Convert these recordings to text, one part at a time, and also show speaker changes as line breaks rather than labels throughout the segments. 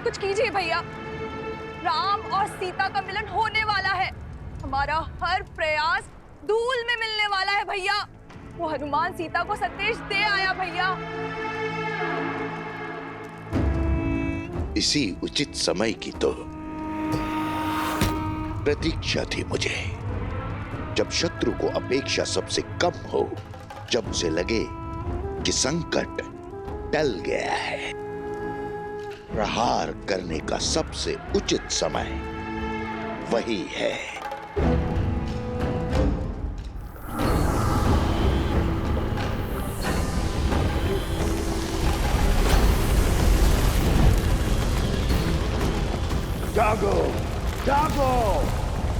कुछ कीजिए भैया। राम और सीता का मिलन होने वाला है। हमारा हर प्रयास धूल में मिलने वाला है भैया। वो हनुमान सीता को संदेश दे आया भैया।
इसी उचित समय की तो प्रतीक्षा थी मुझे, जब शत्रु को अपेक्षा सबसे कम हो, जब उसे लगे कि संकट टल गया है। प्रहार करने का सबसे उचित समय वही है।
जागो, जागो,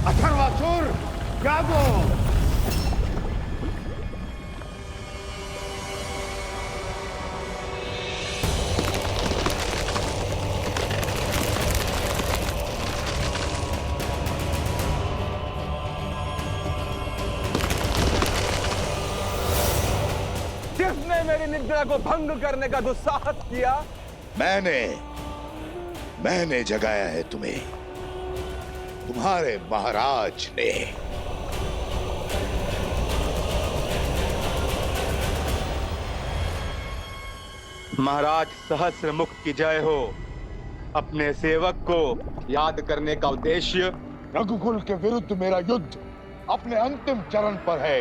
अथर्वासुर, जागो।
किसने मेरी निद्रा को भंग करने का दुस्साहस किया?
मैंने जगाया है तुम्हें, तुम्हारे महाराज ने।
महाराज सहस्त्रमुख की जय हो। अपने सेवक को याद करने का उद्देश्य
रघुकुल के विरुद्ध मेरा युद्ध अपने अंतिम चरण पर है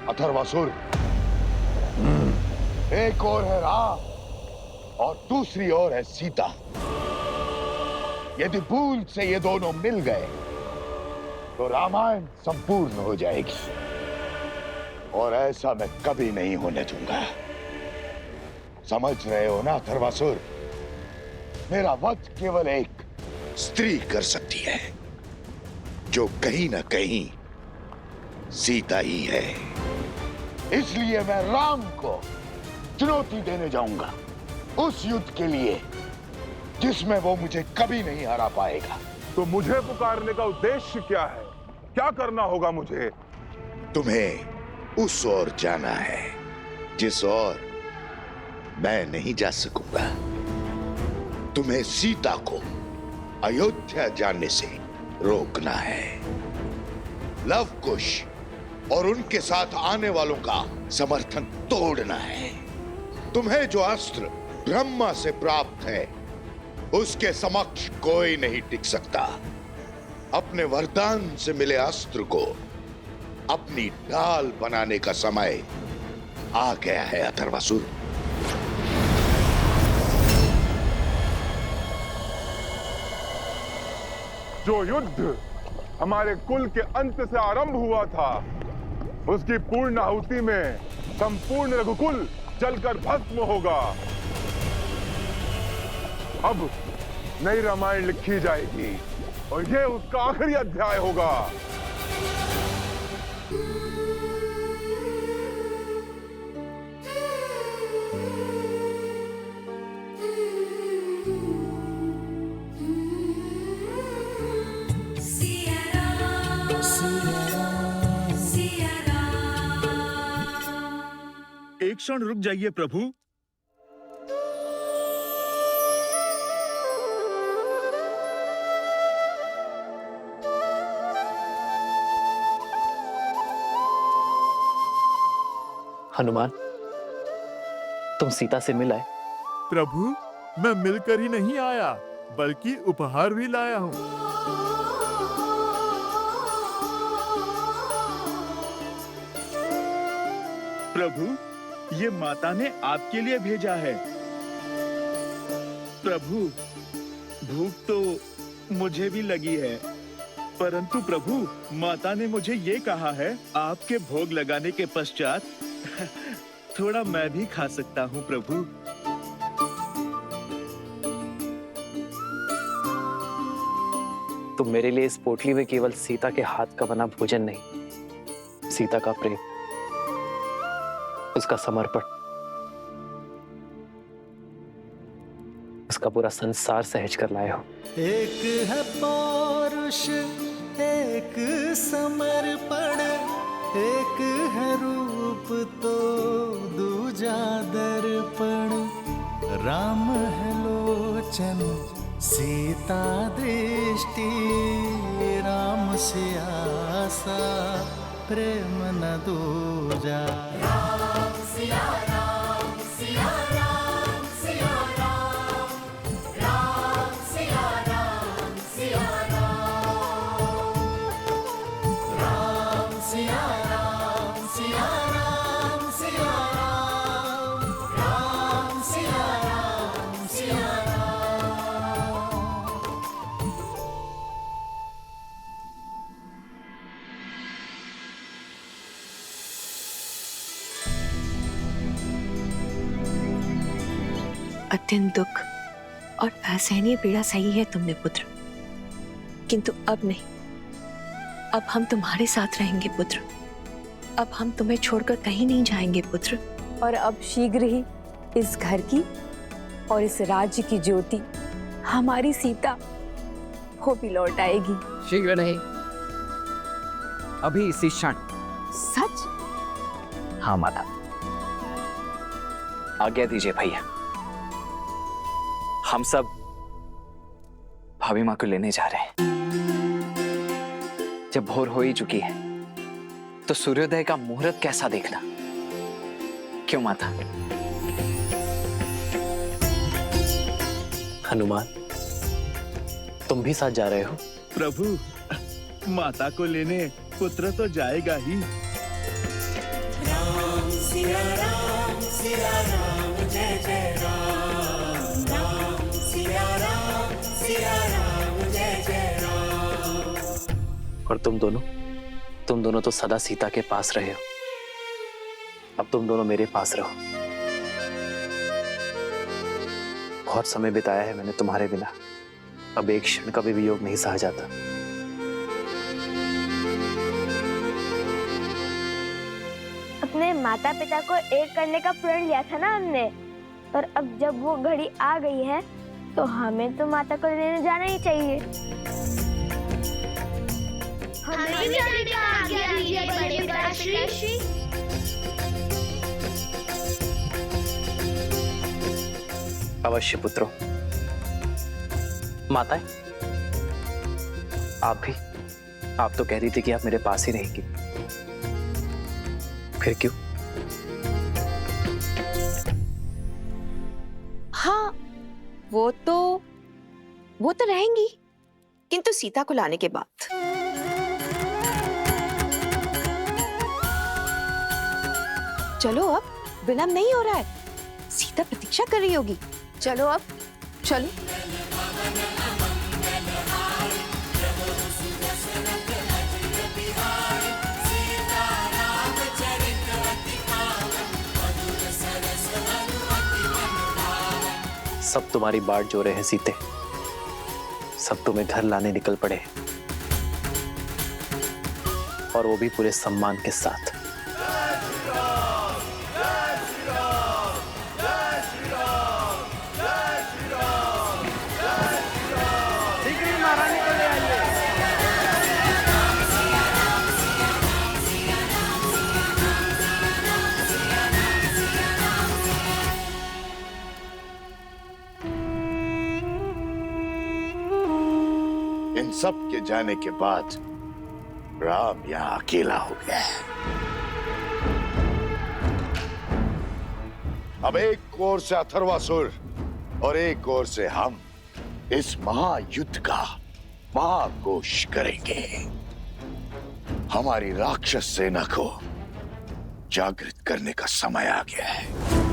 अथर्वासुर। एक ओर है राम और दूसरी ओर है सीता। यदि भूल से ये दोनों मिल गए तो रामायण संपूर्ण हो जाएगी, और ऐसा मैं कभी नहीं होने दूंगा। समझ रहे हो ना अथर्वासुर? मेरा वध केवल एक
स्त्री कर सकती है, जो कहीं ना कहीं सीता ही है।
इसलिए मैं राम को चुनौती देने जाऊंगा, उस युद्ध के लिए जिसमें वो मुझे कभी नहीं हरा पाएगा।
तो मुझे पुकारने का उद्देश्य क्या है? क्या करना होगा मुझे?
तुम्हें उस ओर जाना है जिस ओर मैं नहीं जा सकूंगा। तुम्हें सीता को अयोध्या जाने से रोकना है। लव कुश और उनके साथ आने वालों का समर्थन तोड़ना है। तुम्हें जो अस्त्र ब्रह्मा से प्राप्त है, उसके समक्ष कोई नहीं टिक सकता। अपने वरदान से मिले अस्त्र को अपनी ढाल बनाने का समय आ गया है अथर्वासुर।
जो युद्ध हमारे कुल के अंत से आरंभ हुआ था, उसकी पूर्ण आहुति में संपूर्ण रघुकुल जलकर भस्म होगा। अब नई रामायण लिखी जाएगी और यह उसका आखिरी अध्याय होगा।
एक क्षण रुक जाइए प्रभु।
हनुमान, तुम सीता से मिल आए?
प्रभु, मैं मिलकर ही नहीं आया, बल्कि उपहार भी लाया हूँ।
प्रभु, ये माता ने आपके लिए भेजा है। प्रभु, भूख तो मुझे भी लगी है, परंतु प्रभु, माता ने मुझे ये कहा है, आपके भोग लगाने के पश्चात थोड़ा मैं भी खा सकता हूँ प्रभु।
तुम मेरे लिए इस पोटली में केवल सीता के हाथ का बना भोजन नहीं, सीता का प्रेम, उसका समर्पण, उसका पूरा संसार सहज कर लाए हो।
एक है पौरुष, एक समर्पण, एक है रूप तो दूजा दर्पण। राम है लोचन, सीता दृष्टि राम से आसा, प्रेम न दूजा। राम सिया राम सिया राम सिया राम, राम सिया राम सिया राम, राम सिया राम सिया राम सिया राम, राम सिया राम सिया राम।
अत्यंत दुख और असहनीय पीड़ा सही है तुमने पुत्र, किंतु अब नहीं। अब हम तुम्हारे साथ रहेंगे पुत्र। अब हम तुम्हें छोड़कर कहीं नहीं जाएंगे पुत्र।
और अब शीघ्र ही इस घर की और इस राज्य की ज्योति हमारी सीता वो भी लौट आएगी।
शीघ्र नहीं, अभी इसी क्षण।
सच?
हाँ माता, आज्ञा दीजिए भैया। हम सब भाभी माँ को लेने जा रहे हैं। जब भोर हो ही चुकी है तो सूर्योदय का मुहूर्त कैसा देखना, क्यों माता? हनुमान, तुम भी साथ जा रहे हो?
प्रभु, माता को लेने पुत्र तो जाएगा ही।
राम सिया राम जय जय राम, राम सिया राम जय जय राम।
और तुम दोनों तो सदा सीता के पास रहे हो। अब तुम दोनों मेरे पास रहो। बहुत समय बिताया है मैंने तुम्हारे बिना, अब एक क्षण का भी वियोग नहीं सहा जाता।
अपने माता पिता को एक करने का प्रण लिया था ना हमने, और अब जब वो घड़ी आ गई है तो हमें तो माता को लेने जाना ही चाहिए।
हमें भी जाने का आज्ञा दीजिए बड़े पिताश्री।
अवश्य पुत्रों। माताएं, आप तो कह रही थी कि आप मेरे पास ही रहेंगी, फिर क्यों?
हाँ, वो तो रहेंगी, किंतु सीता को लाने के बाद। चलो अब, विलंब नहीं हो रहा है, सीता प्रतीक्षा कर रही होगी। चलो अब, चलो।
सब तुम्हारी बाट जो रहे हैं सीते, सब तुम्हें घर लाने निकल पड़े, और वो भी पूरे सम्मान के साथ।
इन सब के जाने के बाद राम यहाँ अकेला हो गया है। अब एक ओर से अथर्वासुर और एक ओर से हम इस महायुद्ध का महाघोष करेंगे। हमारी राक्षस सेना को जागृत करने का समय आ गया है।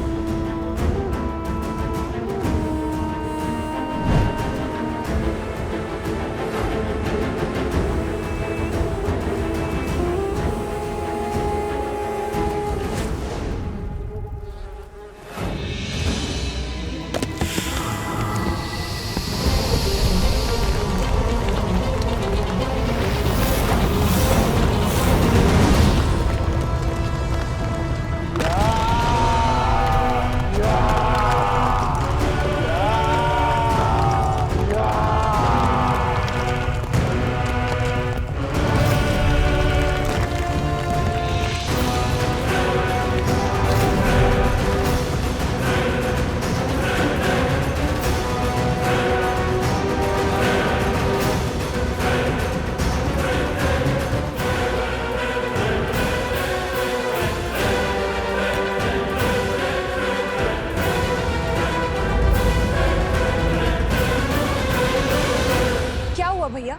भैया?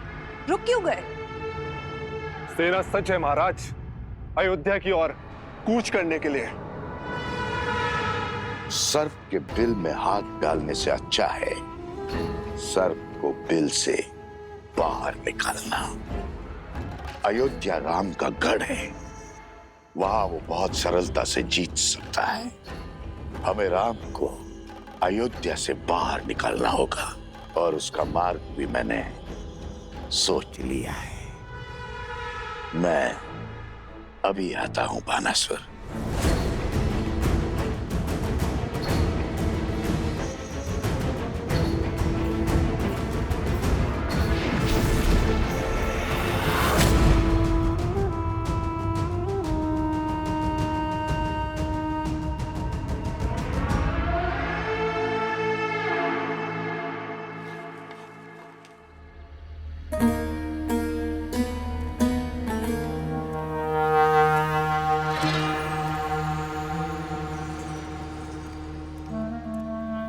रुक क्यों गए?
सेना सच है महाराज, अयोध्या की ओर कूच करने के लिए।
सर्प के बिल में हाथ डालने से अच्छा है सर्प को बिल से बाहर निकालना। अयोध्या राम का गढ़ है, वहां वो बहुत सरलता से जीत सकता है। हमें राम को अयोध्या से बाहर निकालना होगा और उसका मार्ग भी मैंने सोच लिया है। मैं अभी आता हूं बानासुर।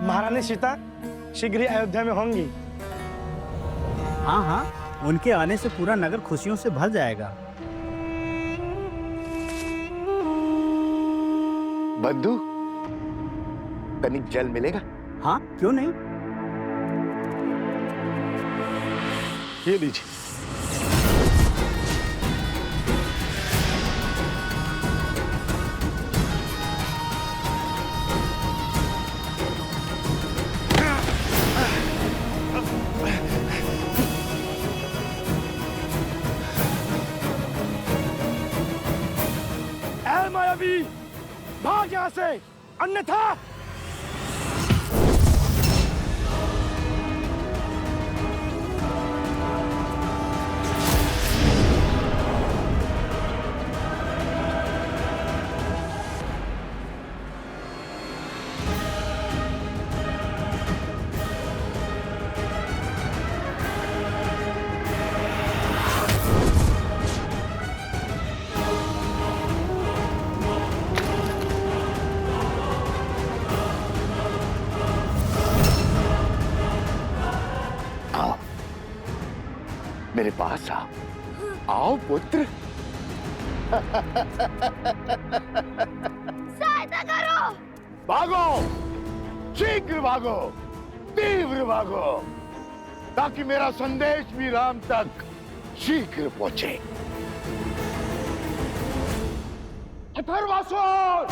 महारानी सीता शीघ्र ही अयोध्या में होंगी।
हाँ हाँ, उनके आने से पूरा नगर खुशियों से भर जाएगा।
बंधु, तनिक जल मिलेगा?
हाँ, क्यों नहीं।
ये लीजिए।
मायावी, भाग यहाँ से, अन्यथा।
मेरे पास आओ, आओ पुत्र।
सहायता करो।
भागो, शीघ्र भागो, तीव्र भागो, ताकि मेरा संदेश भी राम तक शीघ्र पहुंचे। अथर्वासुर,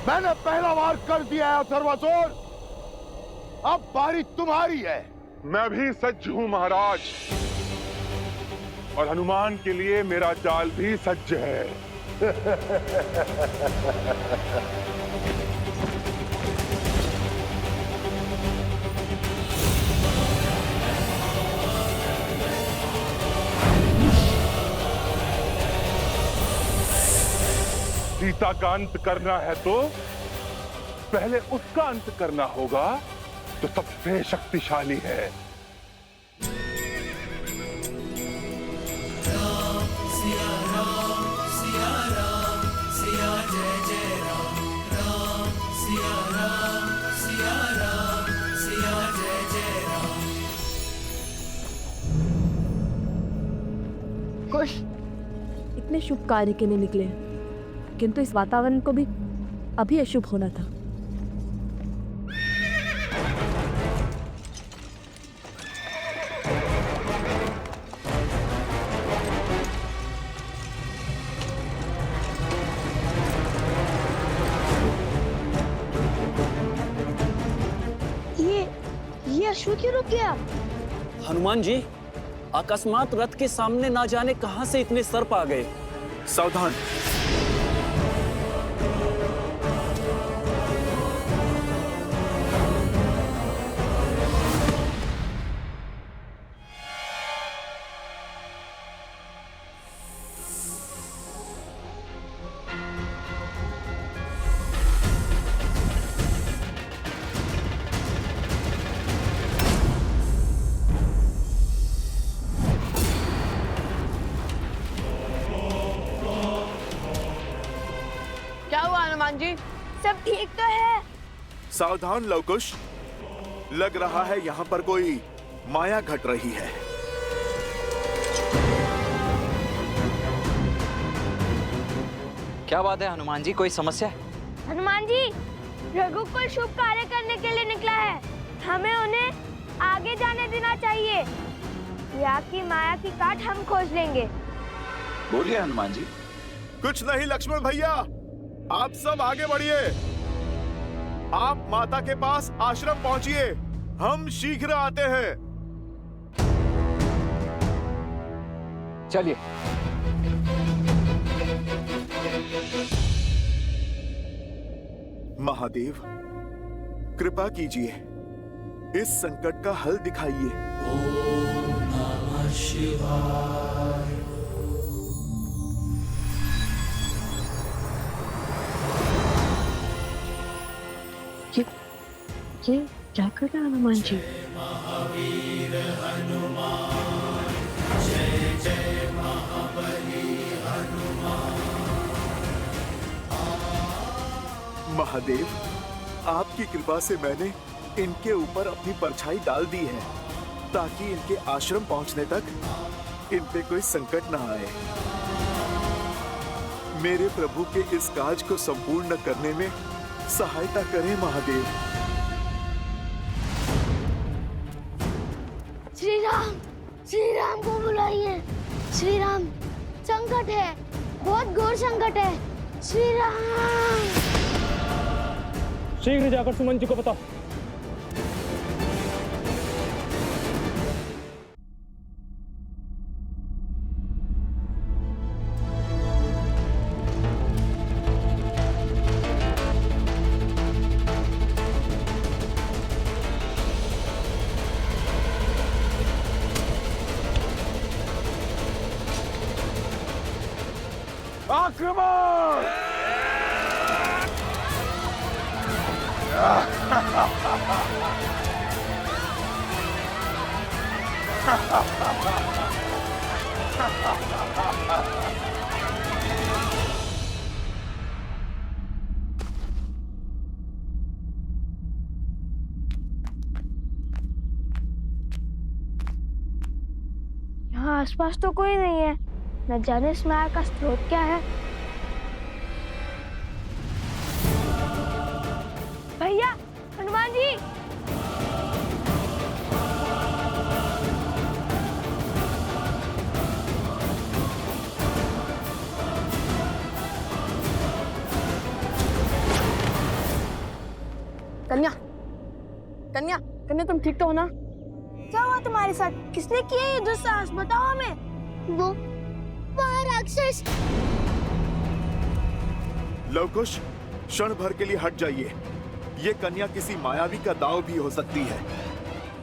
मैंने पहला वार कर दिया है अथर्वासुर, अब बारी तुम्हारी है।
मैं भी सज्ज हूं महाराज, और हनुमान के लिए मेरा जाल भी सज्ज है। सीता का अंत करना है तो पहले उसका अंत करना होगा जो सबसे शक्तिशाली है।
सिया राम, सिया राम, सिया जय जय राम, राम सिया राम, सिया राम, सिया जय जय राम।
कुश, इतने शुभ कार्य के लिए निकले, किंतु इस वातावरण को भी अभी अशुभ होना था।
ये अश्व क्यों रुक गया?
हनुमान जी, अकस्मात रथ के सामने ना जाने कहां से इतने सर्प आ गए।
सावधान।
जी, सब ठीक तो है?
सावधान लवकुश, लग रहा है यहाँ पर कोई माया घट रही है।
क्या बात है हनुमान जी, कोई समस्या है?
हनुमान जी, रघुकुल शुभ कार्य करने के लिए निकला है, हमें उन्हें आगे जाने देना चाहिए। यहाँ की माया की काट हम खोज लेंगे।
बोलिए हनुमान जी। कुछ नहीं लक्ष्मण भैया, आप सब आगे बढ़िए। आप माता के पास आश्रम पहुंचिए, हम शीघ्र आते हैं।
चलिए।
महादेव, कृपा कीजिए, इस संकट का हल दिखाइए।
ओम नमः शिवाय।
ये क्या कर रहा है हनुमान जी?
महावीर हनुमान, जय जय महाबली हनुमान।
महादेव, आपकी कृपा से मैंने इनके ऊपर अपनी परछाई डाल दी है, ताकि इनके आश्रम पहुंचने तक इन पे कोई संकट न आए। मेरे प्रभु के इस काज को संपूर्ण करने में सहायता करें महादेव।
श्री राम को बुलाइए। श्री राम, संकट है, बहुत घोर संकट है। श्री राम।
शीघ्र जाकर सुमन जी को बताओ।
आक्रमण!
यहाँ आसपास तो कोई नहीं है, न जाने इस माया का स्रोत क्या है। भैया, हनुमान जी,
कन्या कन्या कन्या, तुम ठीक तो हो ना?
क्या हुआ तुम्हारे साथ? किसने किया ये दुस्साहस, बताओ हमें। वो राक्षस।
लवकुश, क्षण भर के लिए हट जाइए। ये कन्या किसी मायावी का दाव भी हो सकती है।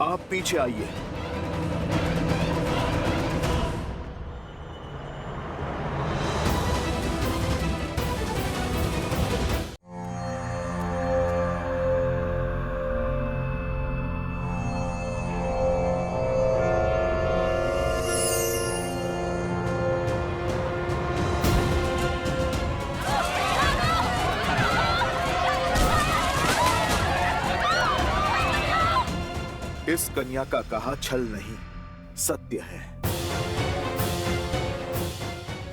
आप पीछे आइए। इस कन्या का कहा छल नहीं, सत्य है।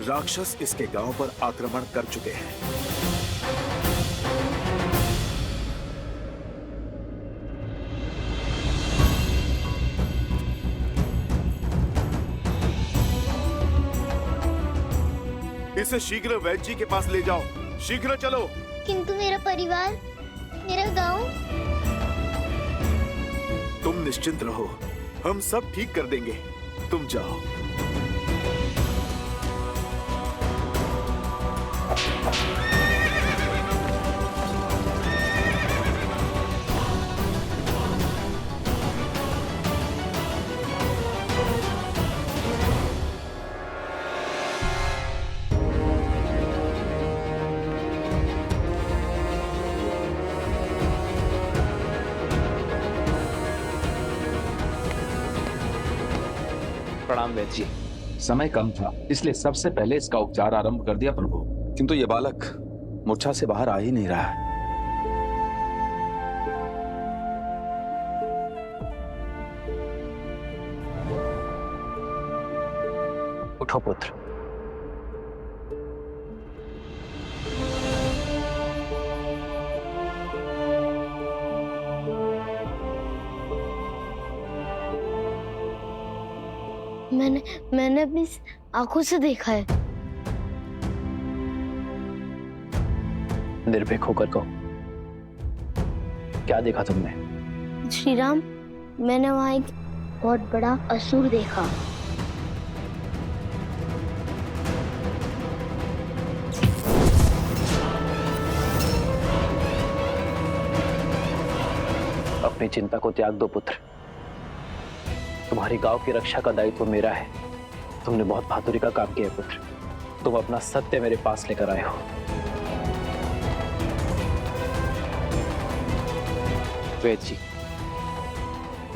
राक्षस इसके गांव पर आक्रमण कर चुके हैं। इसे शीघ्र वैद्य जी के पास ले जाओ, शीघ्र चलो।
किंतु मेरा परिवार, मेरा गांव।
तुम निश्चिंत रहो, हम सब ठीक कर देंगे, तुम जाओ।
प्रणाम वैद्य जी। समय कम था, इसलिए सबसे पहले इसका उपचार आरंभ कर दिया प्रभु।
किंतु ये बालक मूर्छा से बाहर आ ही नहीं रहा।
उठो पुत्र।
मैंने अपनी आंखों से देखा है।
निर्भीक होकर कहो, क्या देखा तुमने?
श्री राम, मैंने वहां एक बहुत बड़ा असुर देखा।
अपनी चिंता को त्याग दो पुत्र। तुम्हारी गांव की रक्षा का दायित्व मेरा है। तुमने बहुत बहादुरी का काम किया पुत्र। तुम अपना सत्य मेरे पास लेकर आए हो। वेद जी,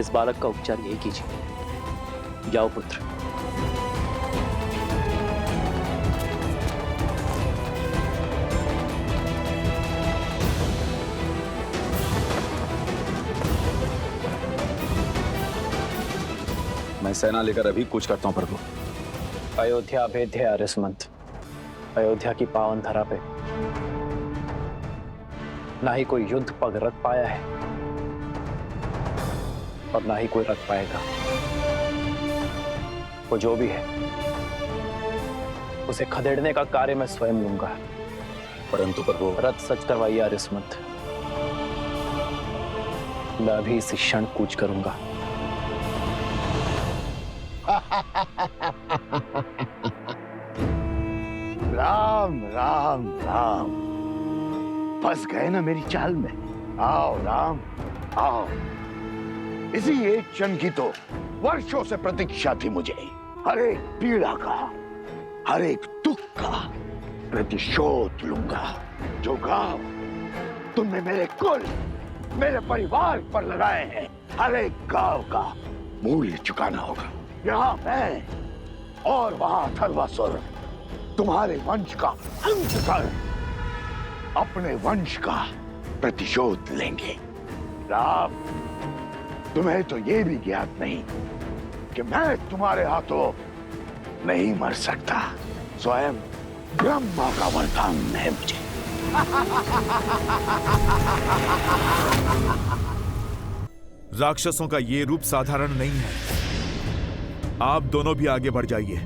इस बालक का उपचार यही कीजिए। जाओ पुत्र।
मैं सेना लेकर अभी कूच करता हूं प्रभु।
अयोध्या अभेद्य है आर्यसमंत। अयोध्या की पावन धरा पे ना ही कोई युद्ध पग रख पाया है और ना ही कोई रख पाएगा। वो जो भी है उसे खदेड़ने का कार्य मैं स्वयं लूंगा।
परंतु प्रभु,
रथ सच करवाइए आर्यसमंत। मैं अभी इस क्षण कूच करूंगा।
राम राम राम, फंस गए ना मेरी चाल में। आओ राम आओ। इसी एक क्षण की तो वर्षों से प्रतीक्षा थी मुझे। हर एक पीड़ा का, हर एक दुख का प्रतिशोध लूंगा। जो गांव तुमने मेरे कुल, मेरे परिवार पर लगाए हैं, हर एक गांव का मूल्य चुकाना होगा। यहाँ मैं और वहां अथर्वासुर तुम्हारे वंश का अंत कर अपने वंश का प्रतिशोध लेंगे। राम, तुम्हें तो ये भी ज्ञात नहीं कि मैं तुम्हारे हाथों नहीं मर सकता। स्वयं ब्रह्मा का वरदान है मुझे।
राक्षसों का ये रूप साधारण नहीं है। आप दोनों भी आगे बढ़ जाइए।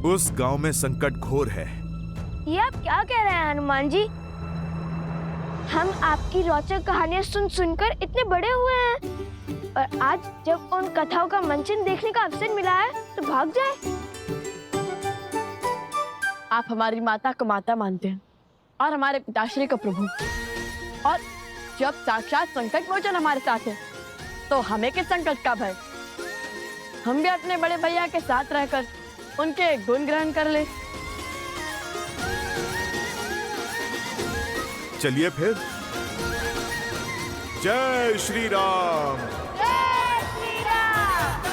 उस गांव में संकट घोर है।
ये आप क्या कह रहे हैं हनुमान जी? हम आपकी रोचक कहानियां सुन सुनकर इतने बड़े हुए हैं और आज जब उन कथाओं का मंचन देखने का अवसर मिला है तो भाग जाए।
आप हमारी माता को माता मानते हैं और हमारे पिताश्री को प्रभु, और जब साक्षात संकट मोचन हमारे साथ है तो हमें किस संकट का भय? हम भी अपने बड़े भैया के साथ रहकर उनके गुण ग्रहण कर ले।
चलिए फिर। जय श्री राम।
जय श्री राम।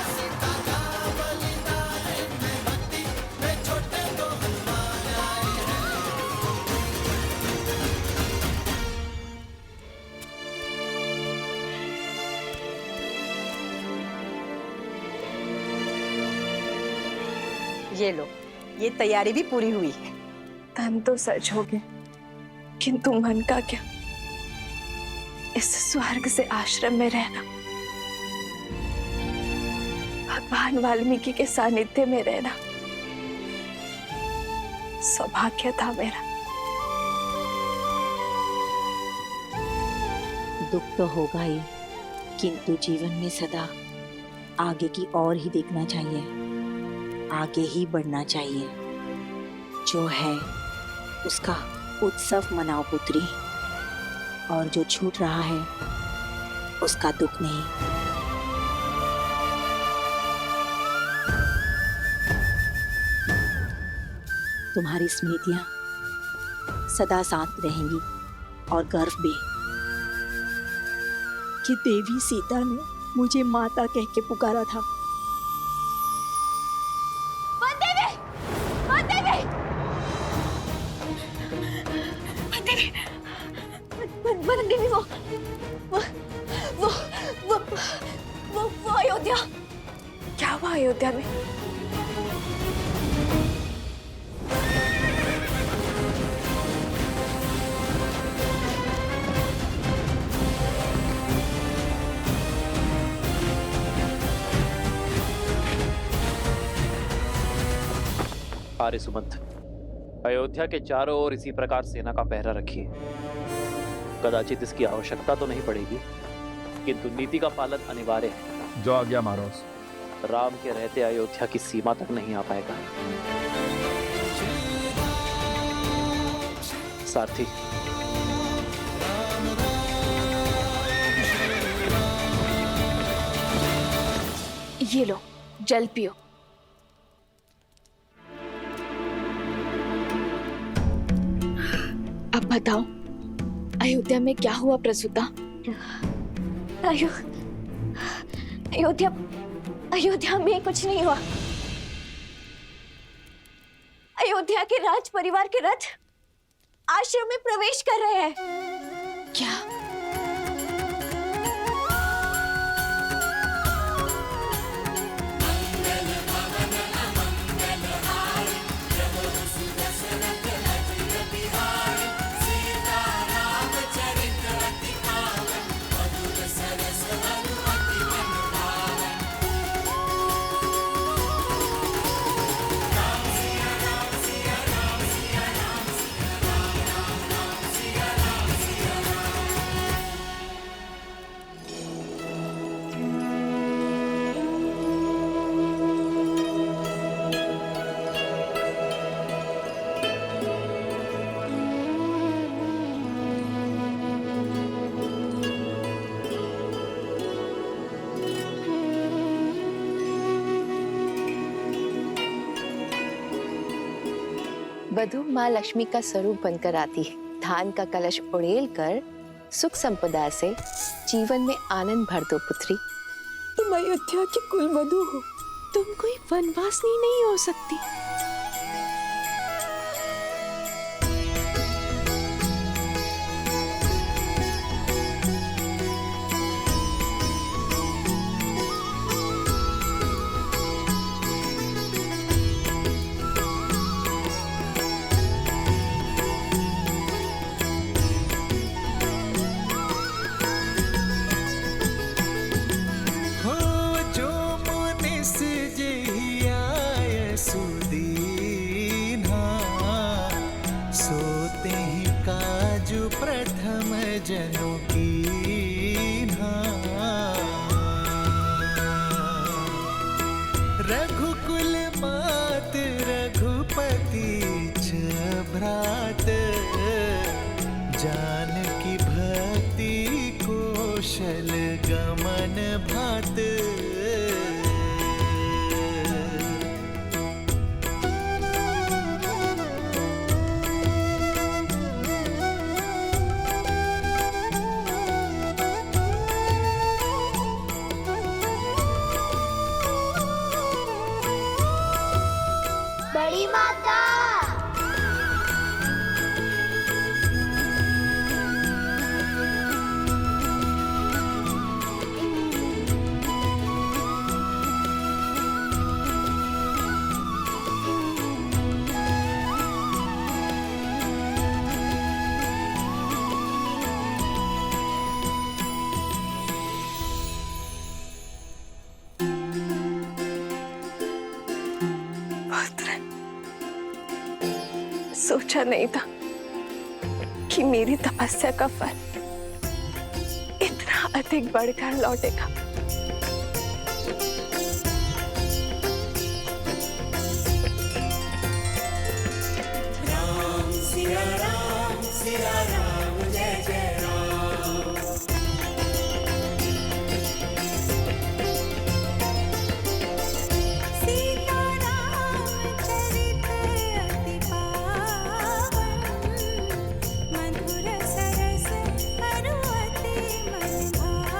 ये लो, ये तैयारी भी पूरी हुई है।
तन तो सच हो गए, किंतु मन का क्या? इस स्वर्ग से आश्रम में रहना, भगवान वाल्मीकि के सानिध्य में रहना सौभाग्य था मेरा।
दुख तो होगा ही, किंतु जीवन में सदा आगे की ओर ही देखना चाहिए, आगे ही बढ़ना चाहिए। जो है उसका उत्सव मनाओ पुत्री, और जो छूट रहा है उसका दुख नहीं। तुम्हारी स्मृतियां सदा साथ रहेंगी और गर्व भी कि देवी सीता ने मुझे माता कह के पुकारा था।
वो अयोध्या। क्या हुआ अयोध्या में?
आर्य सुमंत, अयोध्या के चारों ओर इसी प्रकार सेना का पहरा रखिए। कदाचित इसकी आवश्यकता तो नहीं पड़ेगी, किंतु नीति का पालन अनिवार्य है।
जो आज्ञा महाराज।
राम के रहते अयोध्या की सीमा तक नहीं आ पाएगा। सारथी,
ये लो, जल पियो। अब बताओ, अयोध्या में क्या हुआ प्रसूता?
अयोध्या में कुछ नहीं हुआ। अयोध्या के राज परिवार के रथ आश्रम में प्रवेश कर रहे हैं।
क्या? वधु माँ लक्ष्मी का स्वरूप बनकर आती है। धान का कलश उड़ेल कर सुख संपदा से जीवन में आनंद भर दो पुत्री।
तुम अयोध्या की कुलवधु हो, तुम कोई वनवासिनी नहीं हो सकती।
रघुकुल मात रघुपति भ्रात, जानकी भक्ति कौशल गमन भात।
बड़ी माता,
सोचा नहीं था कि मेरी तपस्या का फल इतना अधिक बढ़कर लौटेगा।
राम सिया राम जय जय राम। सीता राम चरित अति पावन, मधुर सरस अरु अति मन भावन।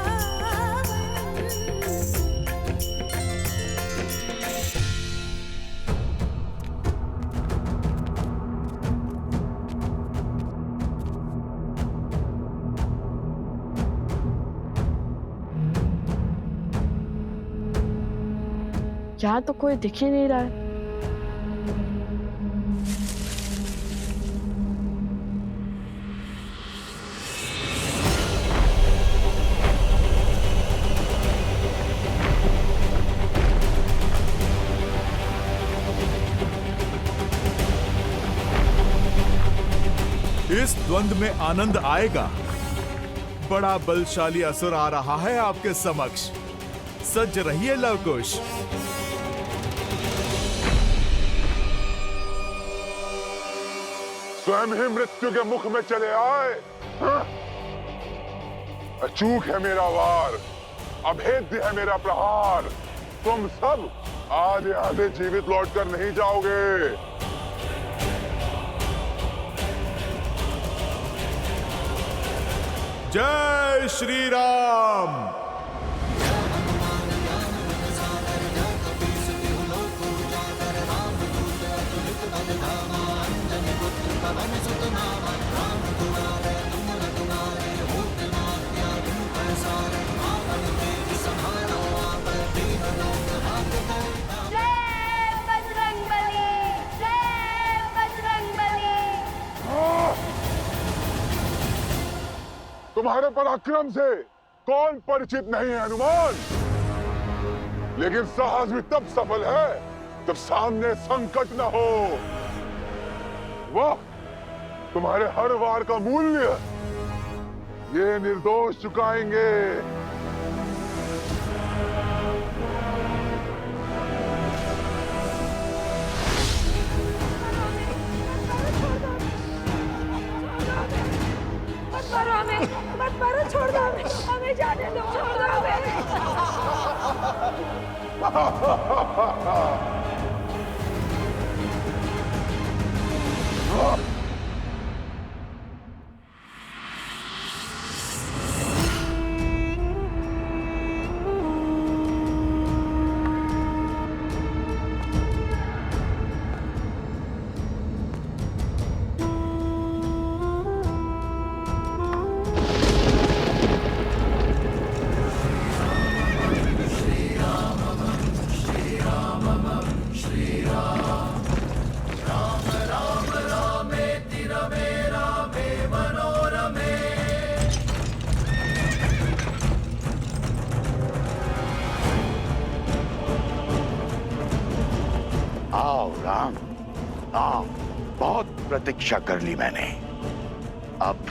यहाँ तो कोई दिख ही नहीं रहा है।
इस द्वंद्व में आनंद आएगा। बड़ा बलशाली असुर आ रहा है आपके समक्ष। सज्ज रहिए लवकुश।
स्वयं ही मृत्यु के मुख में चले आए। हाँ? अचूक है मेरा वार, अभेद्य है मेरा प्रहार। तुम सब आधे आधे जीवित लौटकर नहीं जाओगे।
जय श्री राम।
तुम्हारे पराक्रम से कौन परिचित नहीं है हनुमान, लेकिन साहस भी तब सफल है जब सामने संकट न हो। वाह, तुम्हारे हर वार का मूल्य ये निर्दोष चुकाएंगे।
मत मारो, छोड़ दो हमें जाने दो, छोड़ दो हमें।
आओ राम, आओ। बहुत प्रतीक्षा कर ली मैंने, अब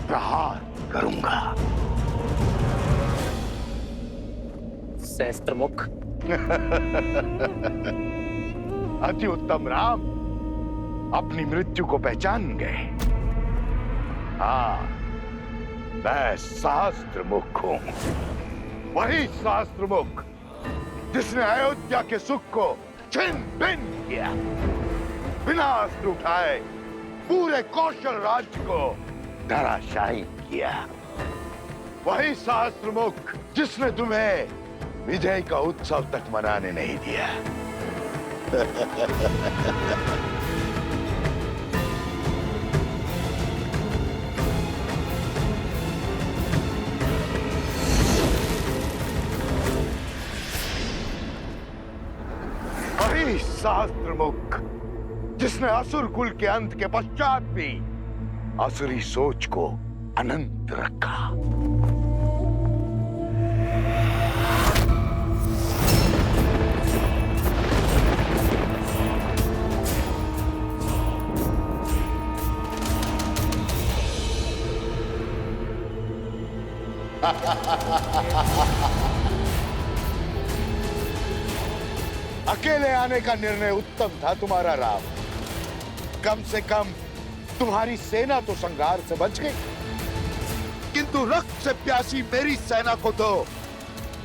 प्रहार करूंगा।
सहस्त्रमुख।
अति उत्तम राम, अपनी मृत्यु को पहचान गए। हाँ, मैं सहस्त्रमुख हूं, वही सहस्त्रमुख जिसने अयोध्या के सुख को छिन भिन्न किया, बिना अस्त्र उठाए पूरे कौशल राज्य को धराशायी किया। वही सहस्त्रमुख जिसने तुम्हें विजय का उत्सव तक मनाने नहीं दिया। वही सहस्त्रमुख जिसने असुर कुल के अंत के पश्चात भी असुरी सोच को अनंत रखा। अकेले आने का निर्णय उत्तम था तुम्हारा राम। कम से कम तुम्हारी सेना तो संघार से बच गई, किंतु रक्त से प्यासी मेरी सेना को तो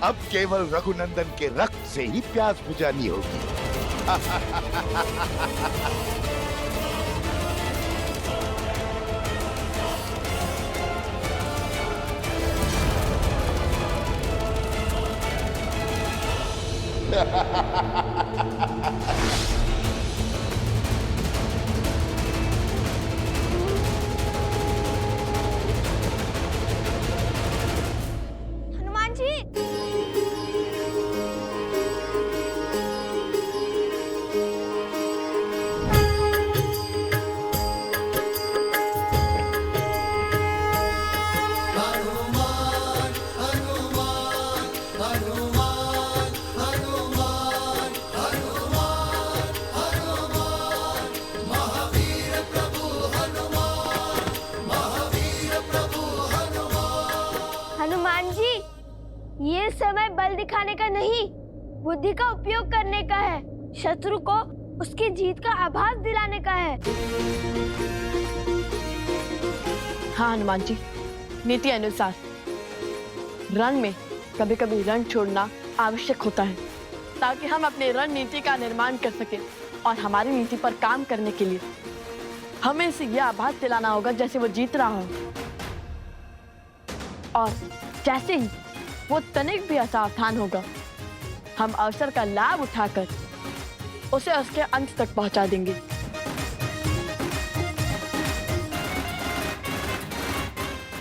अब केवल रघुनंदन के रक्त से ही प्यास बुझानी होगी।
हनुमान जी,
हनुमान हनुमान हनुमान हनुमान
हनुमान जी, ये समय बल दिखाने का नहीं, बुद्धि का उपयोग करने का है। शत्रु को उसकी जीत का आभास दिलाने का है।
हाँ हनुमान जी, नीति अनुसार रण में कभी कभी रण छोड़ना आवश्यक होता है, ताकि हम अपने रणनीति का निर्माण कर सकें। और हमारी नीति पर काम करने के लिए हमें इसे यह आभास दिलाना होगा जैसे वो जीत रहा हो। और जैसे ही वो तनिक भी असावधान होगा, हम अवसर का लाभ उठाकर उसे उसके अंत तक पहुंचा देंगे।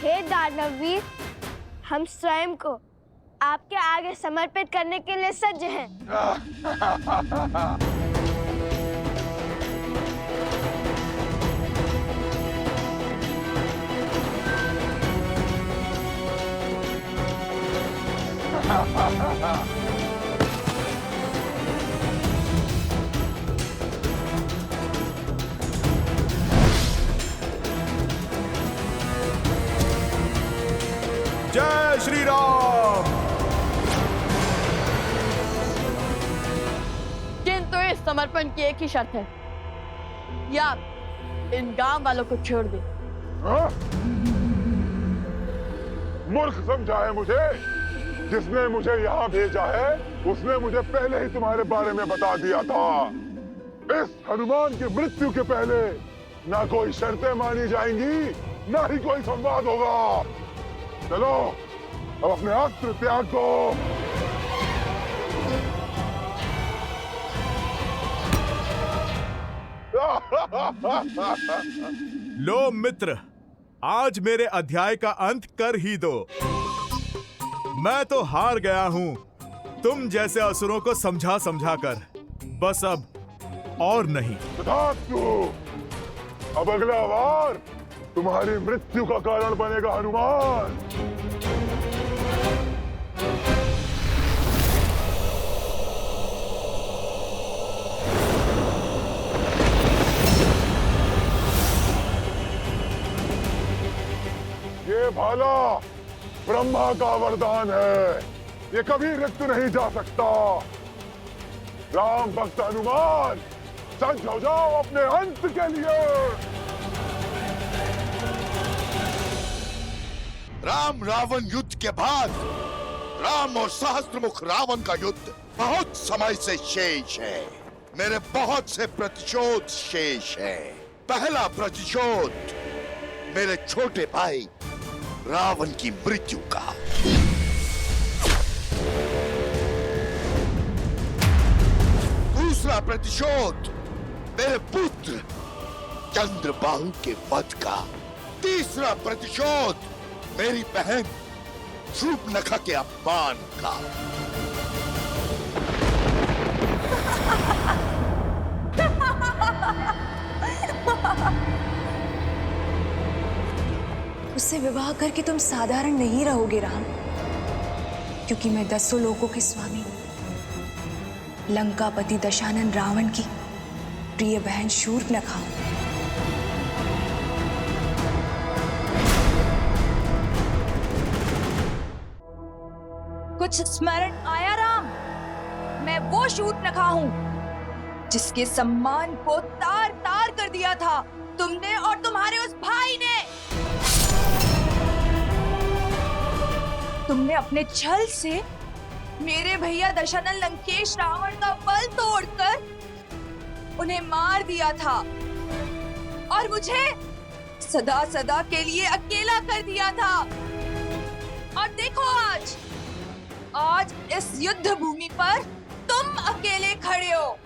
हे दानवीर, हम स्वयं को आपके आगे समर्पित करने के लिए सज्ज हैं।
जय श्री राम।
किंतु इस समर्पण की एक ही शर्त है, या आप इन गांव वालों को छोड़ दे।
मूर्ख समझा है मुझे? जिसने मुझे यहाँ भेजा है उसने मुझे पहले ही तुम्हारे बारे में बता दिया था। इस हनुमान की मृत्यु के पहले ना कोई शर्तें मानी जाएंगी, ना ही कोई संवाद होगा। चलो अब अपने अस्त्र त्याग दो।
लो मित्र, आज मेरे अध्याय का अंत कर ही दो। मैं तो हार गया हूं तुम जैसे असुरों को समझा समझा कर। बस अब और नहीं।
अब अगला वार तुम्हारी मृत्यु का कारण बनेगा हनुमान। ये भाला ब्रह्मा का वरदान है, ये कभी रिक्त नहीं जा सकता। राम भक्त हनुमान, सज्ज हो जाओ अपने अंत के लिए।
राम रावण युद्ध के बाद राम और सहस्त्रमुख रावण का युद्ध बहुत समय से शेष है। मेरे बहुत से प्रतिशोध शेष है। पहला प्रतिशोध मेरे छोटे भाई रावण की मृत्यु का। दूसरा प्रतिशोध मेरे पुत्र चंद्रबाहु के वध का। तीसरा प्रतिशोध मेरी बहन शूर्पणखा के अपमान का।
उससे विवाह करके तुम साधारण नहीं रहोगे राम, क्योंकि मैं 10 लोकों के स्वामी लंकापति दशानन रावण की प्रिय बहन शूर्पणखा हूं।
कुछ स्मरण आया राम? मैं वो शूर्पणखा हूं जिसके सम्मान को तार तार कर दिया था तुमने और तुम्हारे उस भाई ने। तुमने अपने छल से मेरे भैया दशानन लंकेश रावण का बल तोड़कर उन्हें मार दिया था और मुझे सदा सदा के लिए अकेला कर दिया था। और देखो आज इस युद्ध भूमि पर तुम अकेले खड़े हो।